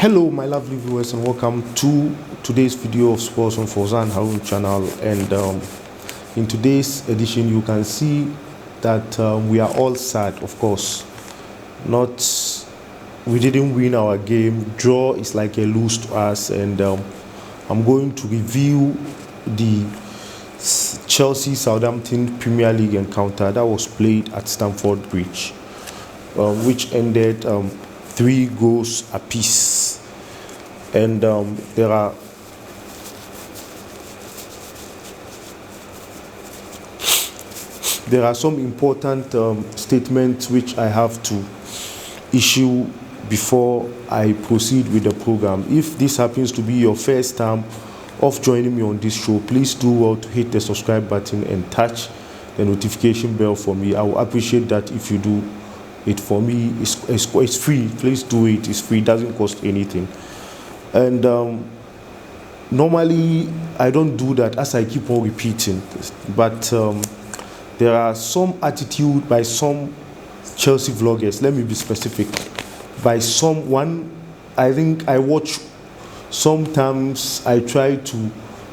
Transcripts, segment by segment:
Hello my lovely viewers and welcome to today's video of Sports on Fauzan Harun channel, and in today's edition you can see that we are all sad, of course. We didn't win our game. Draw is like a lose to us, and I'm going to review the Chelsea Southampton Premier League encounter that was played at Stamford Bridge, which ended 3 goals apiece. And there are some important statements which I have to issue before I proceed with the program. If this happens to be your first time of joining me on this show, please do well to hit the subscribe button and touch the notification bell for me. I will appreciate that if you do it for me. It's free. Please do it. It's free. It doesn't cost anything. And normally I don't do that, as I keep on repeating, but there are some attitude by some Chelsea vloggers. Let me be specific. By someone, I think I watch, sometimes I try to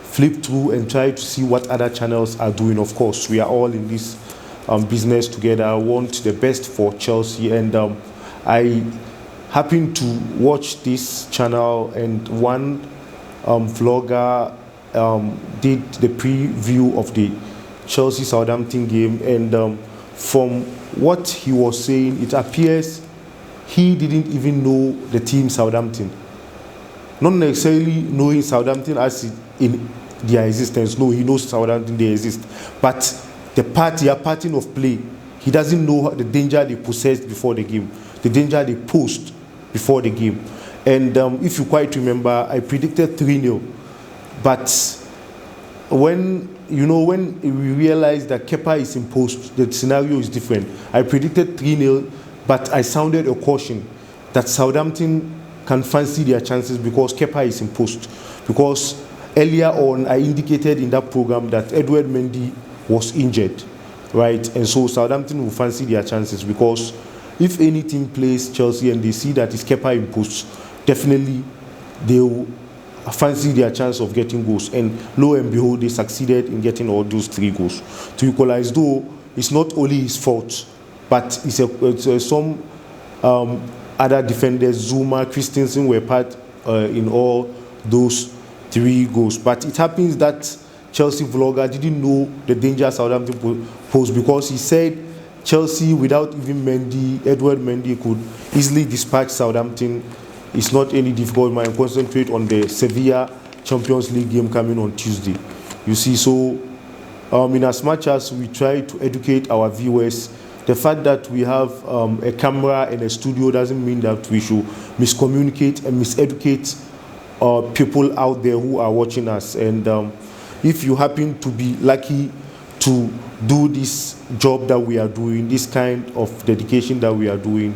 flip through and try to see what other channels are doing. Of course, we are all in this business together. I want the best for Chelsea, and I happened to watch this channel, and one vlogger did the preview of the Chelsea Southampton game, and from what he was saying, it appears he didn't even know the team Southampton. Not necessarily knowing Southampton as in their existence. No, he knows Southampton, they exist, but the pattern of play, he doesn't know the danger they possessed before the game, the danger they posed before the game. And if you quite remember, I predicted 3-0, but when we realized that Kepa is in post, the scenario is different. I predicted 3-0, but I sounded a caution that Southampton can fancy their chances because Kepa is in post. Because earlier on, I indicated in that program that Edouard Mendy was injured, right? And so Southampton will fancy their chances, because if any team plays Chelsea and they see that it's Kepa in post, definitely they will fancy their chance of getting goals. And lo and behold, they succeeded in getting all those 3 goals to equalize. Though it's not only his fault, but some other defenders, Zuma, Christensen, were part in all those 3 goals. But it happens that Chelsea vlogger didn't know the danger Southampton posed, because he said Chelsea, without even Mendy, Edouard Mendy, could easily dispatch Southampton. It's not any difficult. Man, concentrate on the Sevilla Champions League game coming on Tuesday. You see, so in as much as we try to educate our viewers, the fact that we have a camera and a studio doesn't mean that we should miscommunicate and miseducate people out there who are watching us. And if you happen to be lucky to do this job that we are doing, this kind of dedication that we are doing,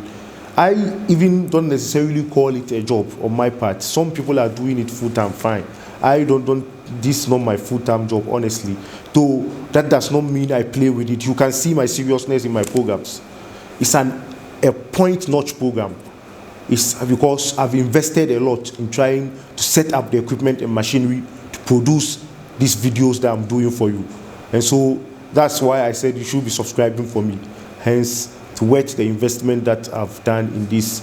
I even don't necessarily call it a job on my part. Some people are doing it full-time, fine. I don't, this is not my full-time job, honestly. Though that does not mean I play with it. You can see my seriousness in my programs. It's a point-notch program. It's because I've invested a lot in trying to set up the equipment and machinery to produce these videos that I'm doing for you. And so that's why I said you should be subscribing for me. Hence, to watch the investment that I've done in these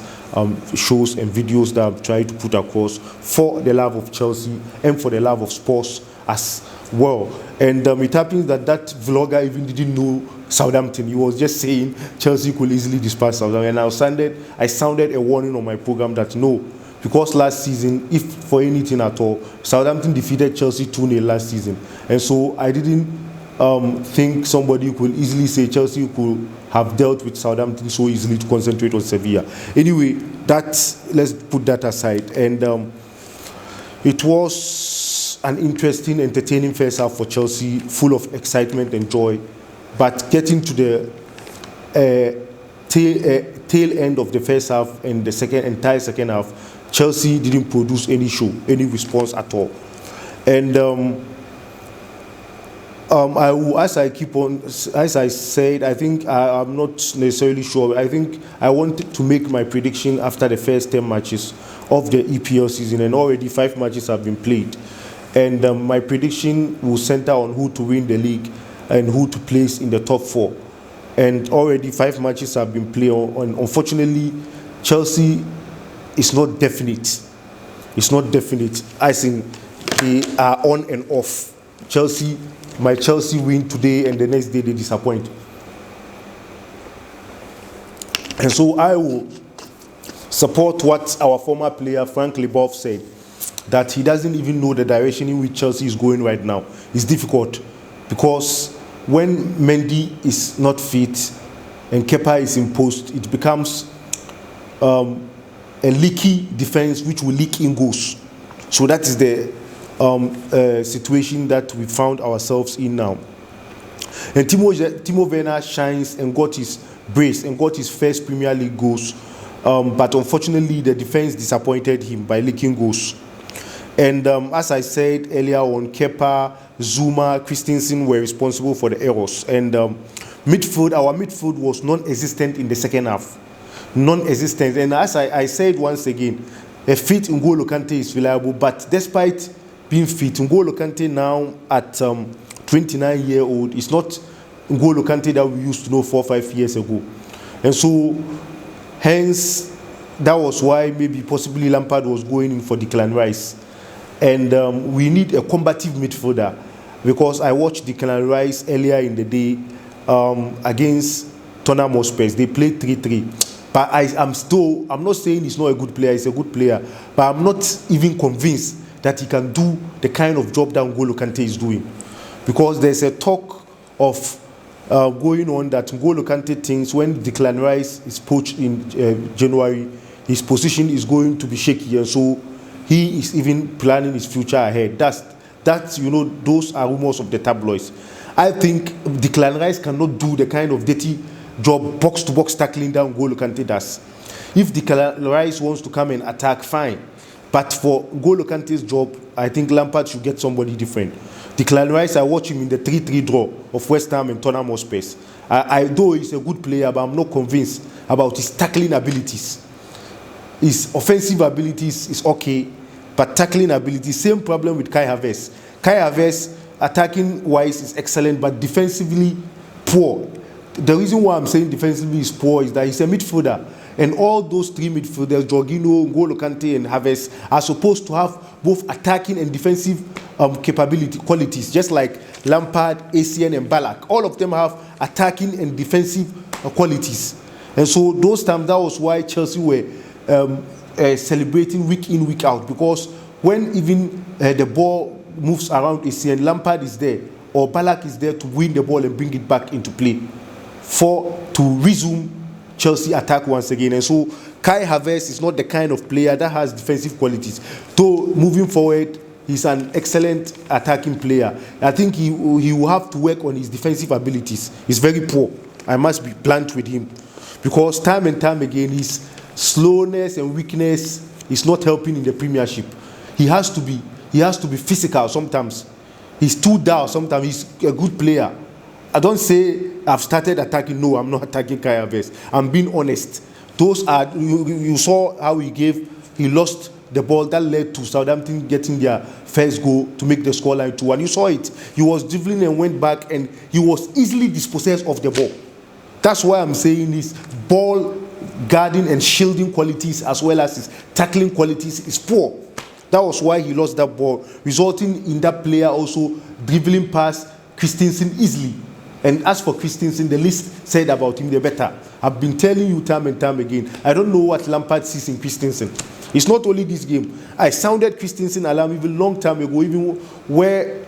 shows and videos that I've tried to put across for the love of Chelsea and for the love of sports as well. And it happens that vlogger even didn't know Southampton. He was just saying Chelsea could easily dispatch Southampton. And I sounded a warning on my program that no, because last season, if for anything at all, Southampton defeated Chelsea 2-0 last season. And so I didn't think somebody could easily say Chelsea could have dealt with Southampton so easily to concentrate on Sevilla. Anyway, let's put that aside. And it was an interesting, entertaining first half for Chelsea, full of excitement and joy. But getting to the tail end of the first half and the entire second half, Chelsea didn't produce any response at all. And As I keep on, as I said, I think I'm not necessarily sure. I think I want to make my prediction after the first 10 matches of the EPL season, and already 5 matches have been played. And my prediction will center on who to win the league and who to place in the top 4. And already 5 matches have been played. Unfortunately, Chelsea is not definite. It's not definite, as in they are on and off. My Chelsea win today and the next day they disappoint. And so I will support what our former player Frank Leboeuf said, that he doesn't even know the direction in which Chelsea is going right now. It's difficult because when Mendy is not fit and Kepa is in post, it becomes a leaky defense which will leak in goals. So that is the situation that we found ourselves in now. And Timo Werner shines and got his brace and got his first Premier League goals, but unfortunately the defense disappointed him by leaking goals. And as I said earlier on, Kepa, Zuma, Christensen were responsible for the errors. And our midfield was non-existent in the second half. Non-existent. And as I said once again, a fit N'Golo Kante is reliable, but despite being fit, N'Golo Kante now at 29-year-old is not N'Golo Kante that we used to know 4 or 5 years ago. And so, hence, that was why maybe possibly Lampard was going in for Declan Rice. And we need a combative midfielder, because I watched Declan Rice earlier in the day against Tottenham Hotspur. They played 3-3. But I'm not saying he's not a good player, he's a good player, but I'm not even convinced that he can do the kind of job that N'Golo Kante is doing. Because there's a talk of going on that N'Golo Kante thinks when Declan Rice is poached in January, his position is going to be shaky, and so he is even planning his future ahead. That's those are rumors of the tabloids. I think Declan Rice cannot do the kind of dirty job, box-to-box tackling that N'Golo Kante does. If Declan Rice wants to come and attack, fine. But for N'Golo Kante's job, I think Lampard should get somebody different. Declan Rice, I watch him in the 3-3 draw of West Ham and Tottenham Hotspur. Though he's a good player, but I'm not convinced about his tackling abilities. His offensive abilities is okay, but tackling ability, same problem with Kai Havertz. Kai Havertz, attacking-wise, is excellent, but defensively poor. The reason why I'm saying defensively is poor is that he's a midfielder. And all those 3 midfielders, Jorginho, N'Golo Kante, and Havertz, are supposed to have both attacking and defensive qualities, just like Lampard, ACN, and Ballack. All of them have attacking and defensive qualities. And so those times, that was why Chelsea were celebrating week in, week out, because when even the ball moves around ACN, Lampard is there, or Ballack is there to win the ball and bring it back into play to resume Chelsea attack once again. And so Kai Havertz is not the kind of player that has defensive qualities. Though moving forward, he's an excellent attacking player. I think he will have to work on his defensive abilities. He's very poor. I must be blunt with him, because time and time again his slowness and weakness is not helping in the Premiership. He has to be physical sometimes. He's too dull sometimes. He's a good player. I don't say I've started attacking. No, I'm not attacking Kai Havertz. I'm being honest. Those are, you saw how he lost the ball that led to Southampton getting their first goal to make the scoreline 2-1. You saw it. He was dribbling and went back, and he was easily dispossessed of the ball. That's why I'm saying his ball guarding and shielding qualities, as well as his tackling qualities, is poor. That was why he lost that ball, resulting in that player also dribbling past Christensen easily. And as for Christensen, the least said about him, the better. I've been telling you time and time again, I don't know what Lampard sees in Christensen. It's not only this game. I sounded Christensen alarm even long time ago, even when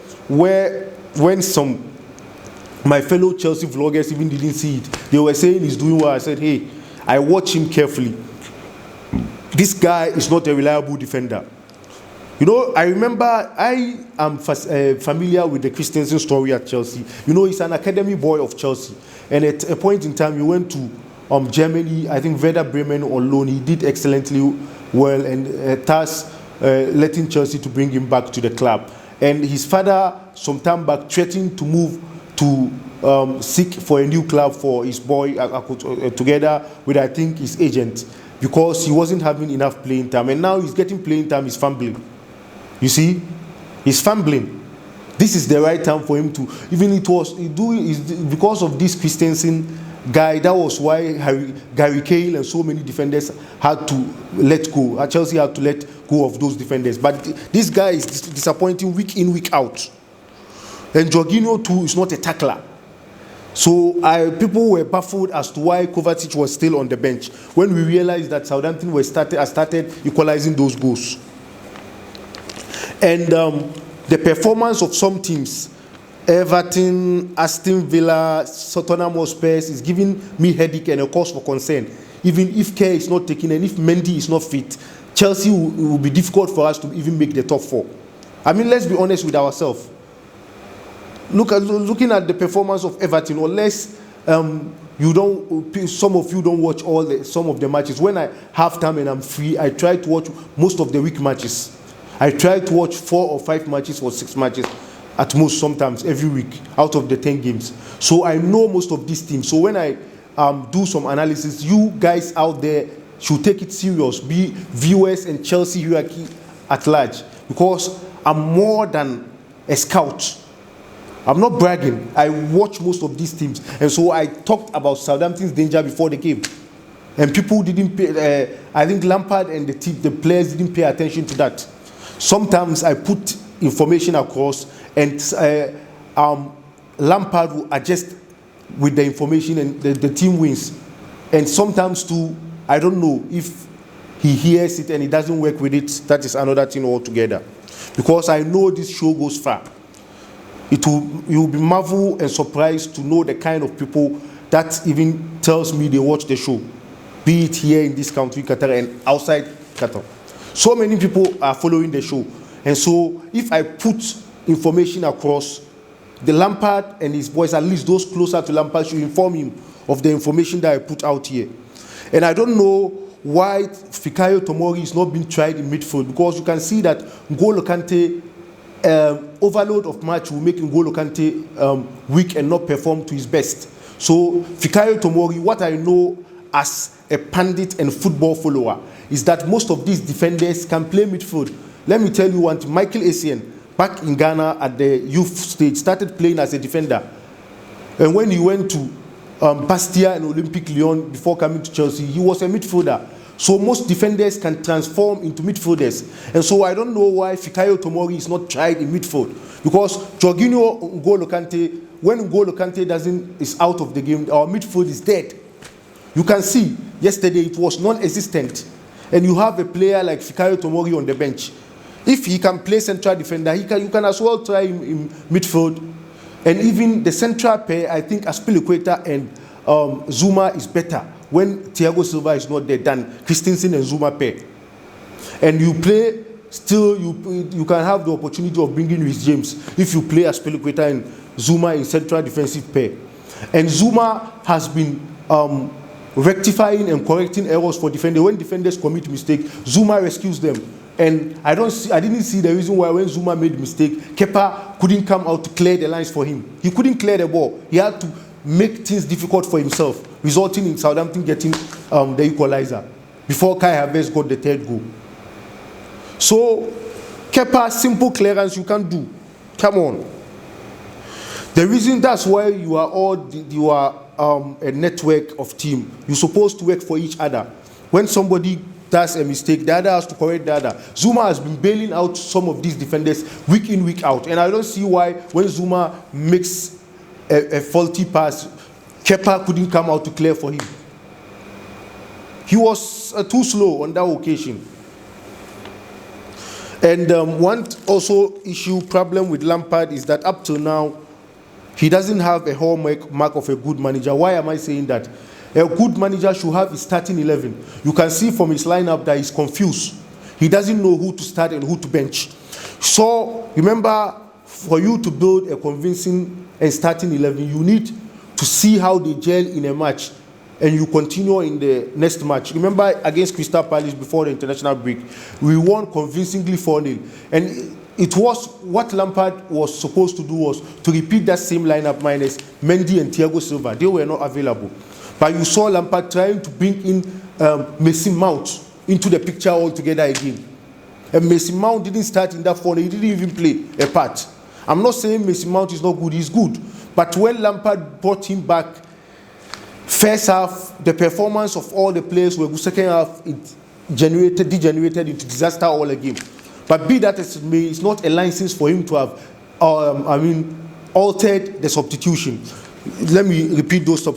my fellow Chelsea vloggers even didn't see it. They were saying he's doing well. I said, hey, I watch him carefully. This guy is not a reliable defender. I remember I am familiar with the Christensen story at Chelsea. He's an academy boy of Chelsea. And at a point in time, he went to Germany, I think Werder Bremen on loan. He did excellently well, and thus letting Chelsea to bring him back to the club. and his father some time back threatened to move to seek for a new club for his boy together with, I think, his agent, because he wasn't having enough playing time, and now he's getting playing time. He's fumbling. You see, he's fumbling. This is the right time for him to, even because of this Christensen guy. That was why Gary Cahill and so many defenders had to let go. Chelsea had to let go of those defenders. But this guy is disappointing week in, week out. And Jorginho too is not a tackler. So people were baffled as to why Kovacic was still on the bench when we realized that Southampton started equalizing those goals. And the performance of some teams, Everton, Aston Villa, Tottenham Hotspur, is giving me headache and a cause for concern. Even if care is not taken and if Mendy is not fit, Chelsea will be difficult for us to even make the top four. I mean, let's be honest with ourselves. Looking at the performance of Everton, unless some of you don't watch some of the matches. When I have time and I'm free, I try to watch most of the week matches. I try to watch 4 or 5 matches or 6 matches at most, sometimes every week out of the 10 games. So I know most of these teams. So when I do some analysis, you guys out there should take it serious, be viewers and Chelsea hierarchy at large, because I'm more than a scout. I'm not bragging. I watch most of these teams, and so I talked about Southampton's danger before the game, and people didn't pay. I think Lampard and the players didn't pay attention to that. Sometimes I put information across, and Lampard will adjust with the information, and the team wins. And sometimes too, I don't know if he hears it and he doesn't work with it. That is another thing altogether. Because I know this show goes far. You will be marveled and surprised to know the kind of people that even tells me they watch the show, be it here in this country, Qatar, and outside Qatar. So many people are following the show. And so if I put information across, the Lampard and his boys, at least those closer to Lampard, should inform him of the information that I put out here. And I don't know why Fikayo Tomori is not being tried in midfield, because you can see that N'Golo Kante, overload of match will make N'Golo Kante weak and not perform to his best. So Fikayo Tomori, what I know as a pundit and football follower, is that most of these defenders can play midfield. Let me tell you one thing. Michael Essien, back in Ghana at the youth stage, started playing as a defender. And when he went to Bastia and Olympique Lyon before coming to Chelsea, he was a midfielder. So most defenders can transform into midfielders. And so I don't know why Fikayo Tomori is not tried in midfield. Because Jorginho, N'Golo Kante, when N'Golo Kante is out of the game, our midfield is dead. You can see, yesterday it was non-existent. And you have a player like Fikayo Tomori on the bench. If he can play central defender, you can as well try him in midfield. And even the central pair, I think Aspilicueta and Zuma is better when Thiago Silva is not there than Christensen and Zuma pair. And you play, still you can have the opportunity of bringing Reece James if you play Aspilicueta and Zuma in central defensive pair. And Zuma has been rectifying and correcting errors for defenders. When defenders commit mistakes, Zuma rescues them. And I didn't see the reason why when Zuma made a mistake, Kepa couldn't come out to clear the lines for him. He couldn't clear the ball. He had to make things difficult for himself, resulting in Southampton getting the equalizer before Kai Havertz got the third goal. So, Kepa, simple clearance you can do. Come on. The reason that's why you are a network of team. You're supposed to work for each other. When somebody does a mistake, the other has to correct the other. Zuma has been bailing out some of these defenders week in, week out. And I don't see why when Zuma makes a faulty pass, Kepa couldn't come out to clear for him. He was too slow on that occasion. And one also problem with Lampard is that up till now, he doesn't have a hallmark of a good manager. Why am I saying that? A good manager should have his starting 11. You can see from his lineup that he's confused. He doesn't know who to start and who to bench. So, remember, for you to build a convincing and starting 11, you need to see how they gel in a match, and you continue in the next match. Remember, against Crystal Palace before the international break, we won convincingly 4-0. And it was what Lampard was supposed to do was to repeat that same lineup minus Mendy and Thiago Silva. They were not available. But you saw Lampard trying to bring in Mason Mount into the picture altogether again. And Mason Mount didn't start in that 4. He didn't even play a part. I'm not saying Mason Mount is not good. He's good. But when Lampard brought him back, first half, the performance of all the players were good. Second half, it degenerated into disaster all again. But be that as it may, it's not a license for him to have, altered the substitution. Let me repeat those the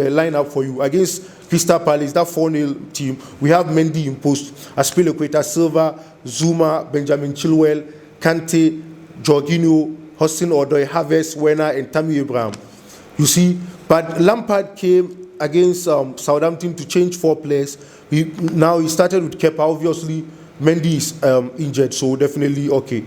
lineup for you. Against Crystal Palace, that 4-0 team, we have Mendy in post, Aspilicueta, Silva, Zuma, Benjamin Chilwell, Kante, Jorginho, Hudson-Odoi, Havertz, Werner, and Tammy Abraham. You see, but Lampard came against Southampton to change 4 players. Now he started with Kepa. Obviously, Mendy is injured, so definitely okay.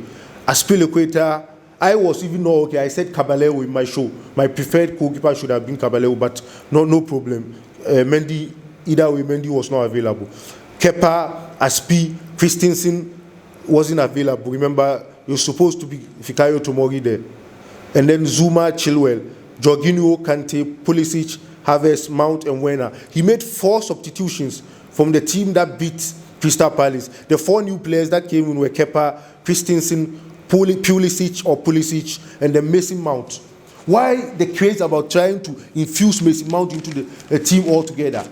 Aspilicueta, I was even not okay. I said Caballero in my show. My preferred goalkeeper should have been Caballero, but no problem. Mendy, either way, Mendy was not available. Kepa, Aspi, Christensen wasn't available. Remember, you're supposed to be Fikayo Tomori there. And then Zuma, Chilwell, Jorginho, Kante, Pulisic, Havertz, Mount, and Werner. He made 4 substitutions from the team that beat Crystal Palace. The 4 new players that came in were Kepa, Christensen, Pulisic, and then Mason Mount. Why the craze about trying to infuse Mason Mount into the team altogether?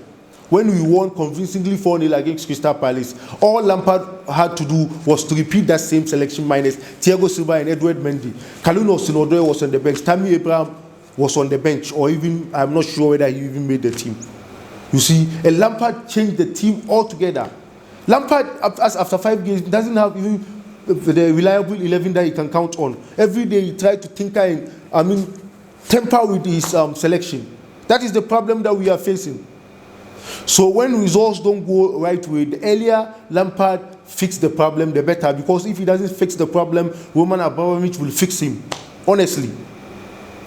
When we won convincingly 4-0 against Crystal Palace, all Lampard had to do was to repeat that same selection minus Thiago Silva and Edouard Mendy. Kalou Hudson-Odoi was on the bench. Tammy Abraham was on the bench, or even, I'm not sure whether he even made the team. You see, and Lampard changed the team altogether. Lampard, after 5 games, doesn't have even the reliable 11 that he can count on. Every day he tried to tinker and, temper with his selection. That is the problem that we are facing. So when results don't go right way, the earlier Lampard fix the problem, the better. Because if he doesn't fix the problem, Roman Abramovich will fix him. Honestly.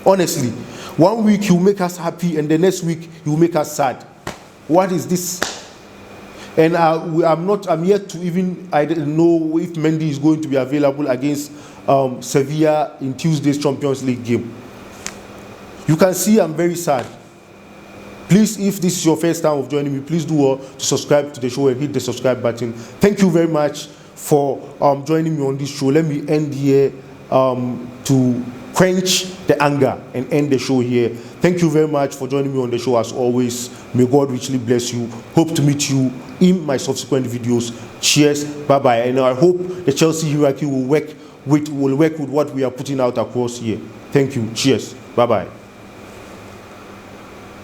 1 week he will make us happy, and the next week he will make us sad. What is this? And I'm yet to even, I don't know if Mendy is going to be available against Sevilla in Tuesday's Champions League game. You can see I'm very sad. Please, if this is your first time of joining me, please do to subscribe to the show and hit the subscribe button. Thank you very much for joining me on this show. Let me end here to quench the anger and end the show here. Thank you very much for joining me on the show as always. May God richly bless you. Hope to meet you in my subsequent videos. Cheers. Bye-bye. And I hope the Chelsea hierarchy will work with what we are putting out across here. Thank you. Cheers. Bye-bye.